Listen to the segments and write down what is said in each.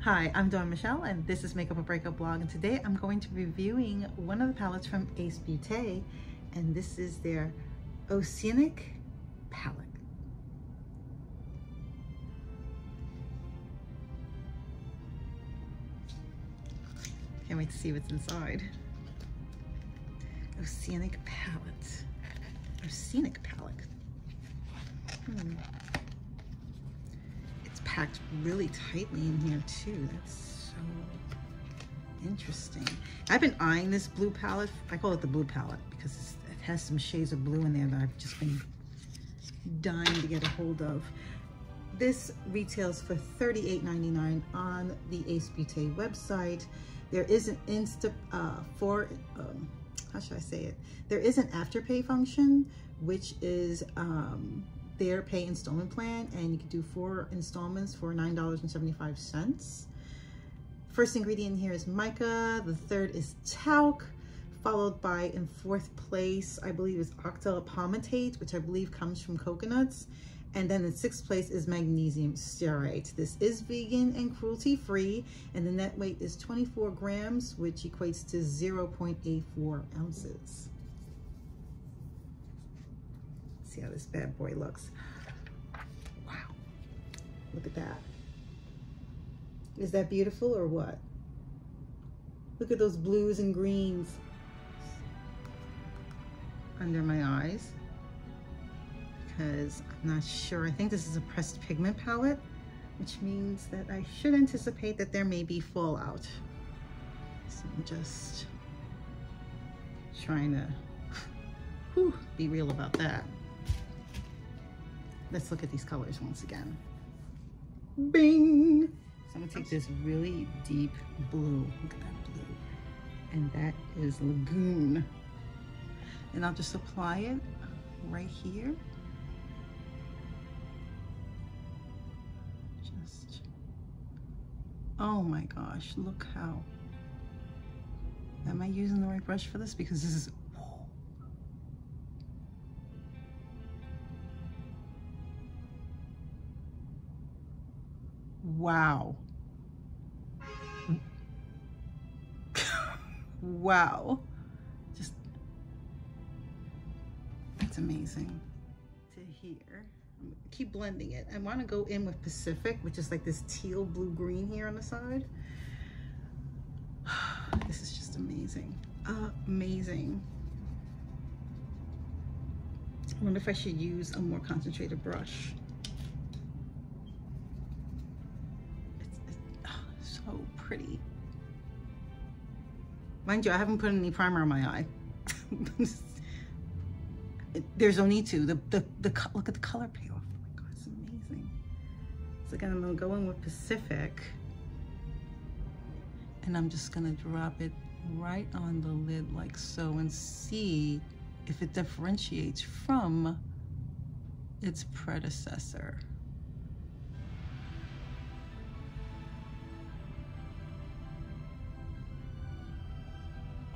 Hi, I'm Dawn Michelle and this is Makeup or Breakup Blog, and today I'm going to be reviewing one of the palettes from Ace Beaute, and this is their Oceanic palette. Can't wait to see what's inside. Oceanic palette. Oceanic palette. It's packed really tightly in here too. That's so interesting. I've been eyeing this blue palette. I call it the blue palette because it has some shades of blue in there that I've just been dying to get a hold of. This retails for $38.99 on the Ace Beaute website. There is an how should I say it? There is an afterpay function, which is their pay installment plan, and you can do 4 installments for $9.75. First ingredient here is mica. The third is talc, followed by, in 4th place, I believe is octyl palmitate, which I believe comes from coconuts. And then in 6th place is magnesium stearate. This is vegan and cruelty-free, and the net weight is 24 grams, which equates to 0.84 ounces. See how this bad boy looks. Wow, look at that. Is that beautiful or what? Look at those blues and greens under my eyes, because I'm not sure. I think this is a pressed pigment palette, which means that I should anticipate that there may be fallout. So I'm just trying to be real about that. Let's look at these colors once again. Bing! So I'm gonna take this really deep blue. Look at that blue. And that is Lagoon. And I'll just apply it right here. Just, oh my gosh, look how. Am I using the right brush for this? Because this is, wow. Wow. Just, that's amazing. To here, keep blending it. I want to go in with Pacific, which is like this teal blue green here on the side. This is just amazing. Amazing. I wonder if I should use a more concentrated brush. It's so pretty. Mind you, I haven't put any primer on my eye. There's no need to. Look at the color payoff. Oh my God, it's amazing. So again, I'm gonna go in with Pacific, and I'm just gonna drop it right on the lid like so, and see if it differentiates from its predecessor.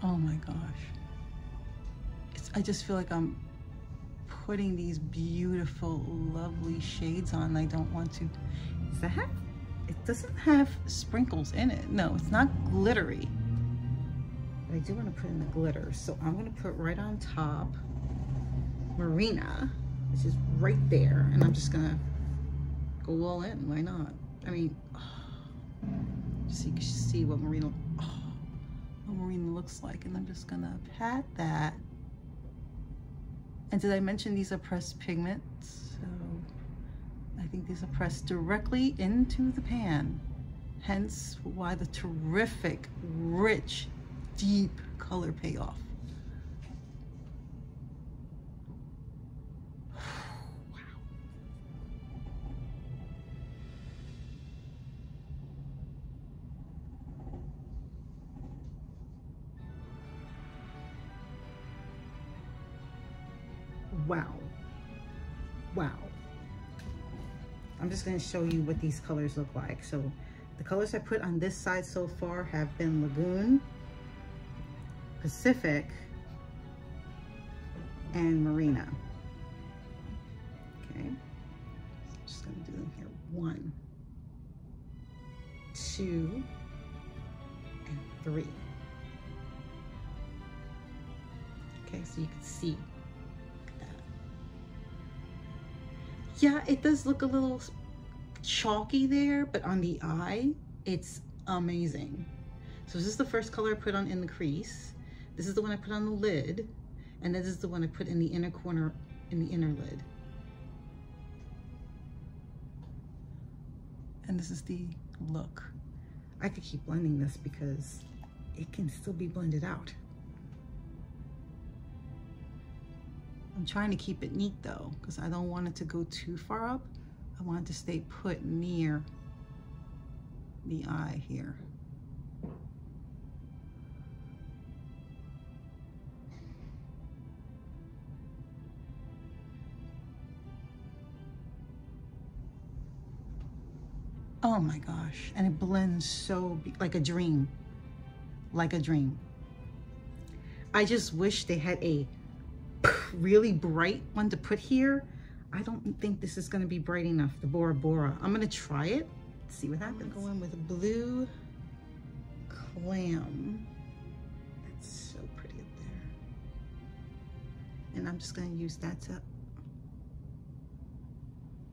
Oh my gosh. I just feel like I'm putting these beautiful, lovely shades on. I don't want to. It doesn't have sprinkles in it. No, it's not glittery. But I do want to put in the glitter. So I'm going to put right on top Marina, which is right there. And I'm just going to go all in. Why not? I mean, so you can see what Marina looks like, and I'm just gonna pat that. And did I mention these are pressed pigments? So I think these are pressed directly into the pan, hence why the terrific, rich, deep color payoff. Wow. Wow. I'm just going to show you what these colors look like. So the colors I put on this side so far have been Lagoon, Pacific, and Marina. Okay, so I'm just gonna do them here. 1, 2, and 3. Okay, so you can see that. Yeah, it does look a little chalky there, but on the eye, it's amazing. So this is the first color I put on in the crease. This is the one I put on the lid. And this is the one I put in the inner corner, in the inner lid. And this is the look. I could keep blending this because it can still be blended out. I'm trying to keep it neat though, because I don't want it to go too far up. I want it to stay put near the eye here. Oh my gosh, and it blends so, like a dream, like a dream. I just wish they had a really bright one to put here. I don't think this is gonna be bright enough, the Bora Bora. I'm gonna try it, see what happens. I'm gonna go in with a blue clam. That's so pretty up there. And I'm just gonna use that to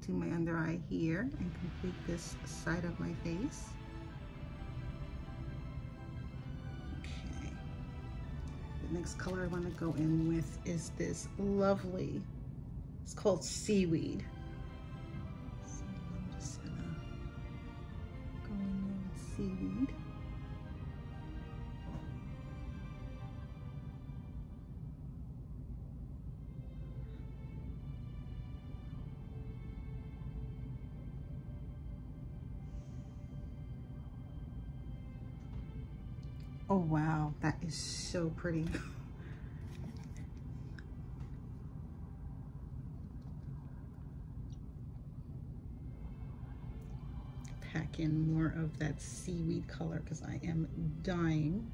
do my under eye here and complete this side of my face. Okay. The next color I want to go in with is this lovely, it's called Seaweed. So I'm just gonna go in there with Seaweed. Oh wow, that is so pretty. Pack in more of that seaweed color because I am dying.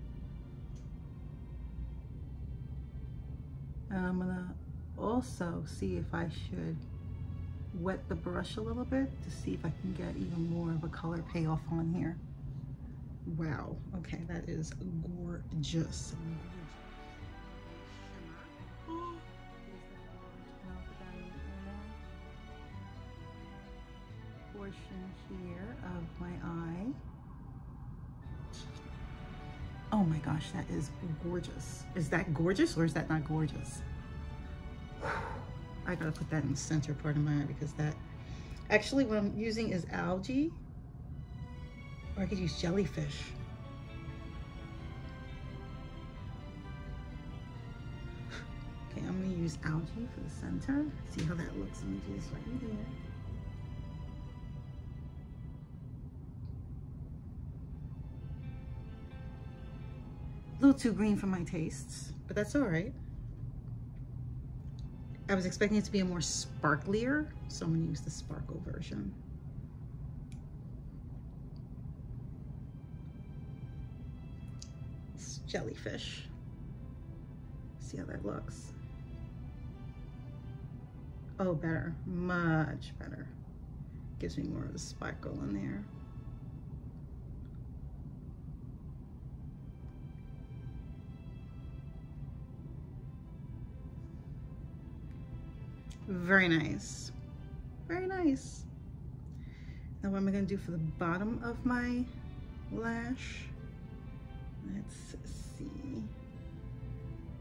And I'm gonna also see if I should wet the brush a little bit to see if I can get even more of a color payoff on here. Wow, okay, that is gorgeous. Portion here of my eye. Oh my gosh, that is gorgeous. Is that gorgeous or is that not gorgeous? I gotta put that in the center part of my eye because that, actually what I'm using is algae. Or I could use jellyfish. Okay, I'm gonna use algae for the center. See how that looks. Let me do this right here. A little too green for my tastes, but that's all right. I was expecting it to be a more sparklier, so I'm gonna use the sparkle version. Jellyfish. See how that looks? Oh, better, much better. Gives me more of a sparkle in there. Very nice, very nice. Now what am I gonna do for the bottom of my lash? Let's see.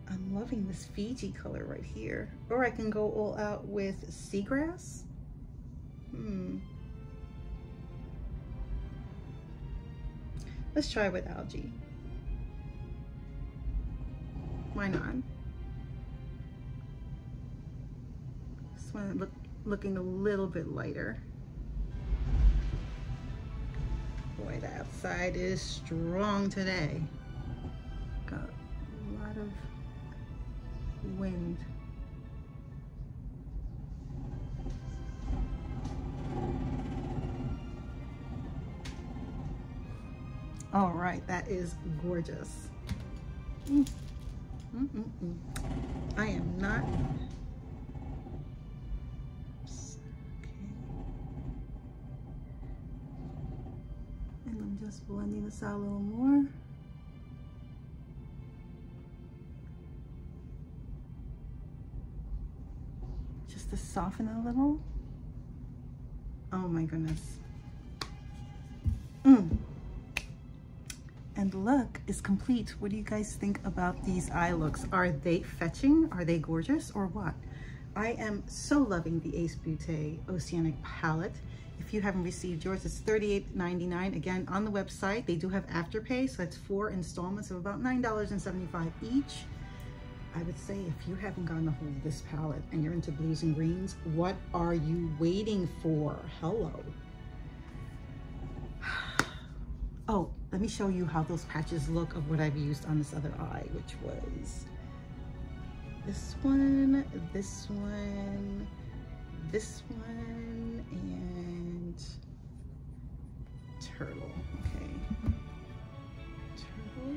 I'm loving this Fiji color right here. Or I can go all out with seagrass. Let's try with algae. Why not? This one looking a little bit lighter. Boy, the outside is strong today. Got a lot of wind. All right, that is gorgeous. I am not. And I'm just blending this out a little more. Just to soften it a little. Oh my goodness. And the look is complete. What do you guys think about these eye looks? Are they fetching? Are they gorgeous or what? I am so loving the Ace Beaute Oceanic palette. If you haven't received yours, it's $38.99. Again, on the website, they do have Afterpay, so that's 4 installments of about $9.75 each. I would say if you haven't gotten a hold of this palette and you're into blues and greens, what are you waiting for? Hello. Oh, let me show you how those patches look of what I've used on this other eye, which was this one, this one, this one, and turtle. Okay. Turtle,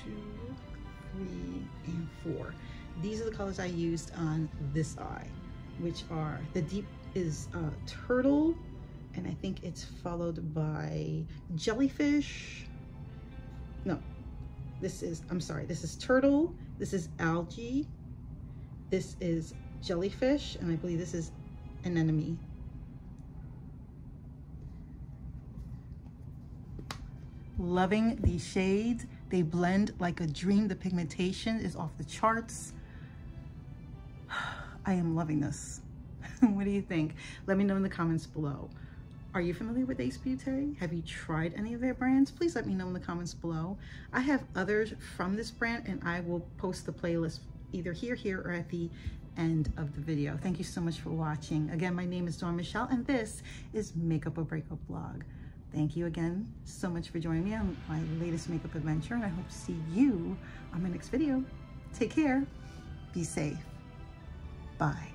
2, 3, and 4. These are the colors I used on this eye, which are, the deep is turtle, and I think it's followed by jellyfish. No, this is, I'm sorry, this is turtle, this is algae, this is jellyfish, and I believe this is anemone. Loving these shades. They blend like a dream. The pigmentation is off the charts. I am loving this. What do you think? Let me know in the comments below. Are you familiar with Ace Beaute? Have you tried any of their brands? Please let me know in the comments below. I have others from this brand, and I will post the playlist either here, or at the end of the video. Thank you so much for watching. Again, my name is Dawn Michelle, and this is Makeup or Breakup Blog. Thank you again so much for joining me on my latest makeup adventure, and I hope to see you on my next video. Take care. Be safe. Bye.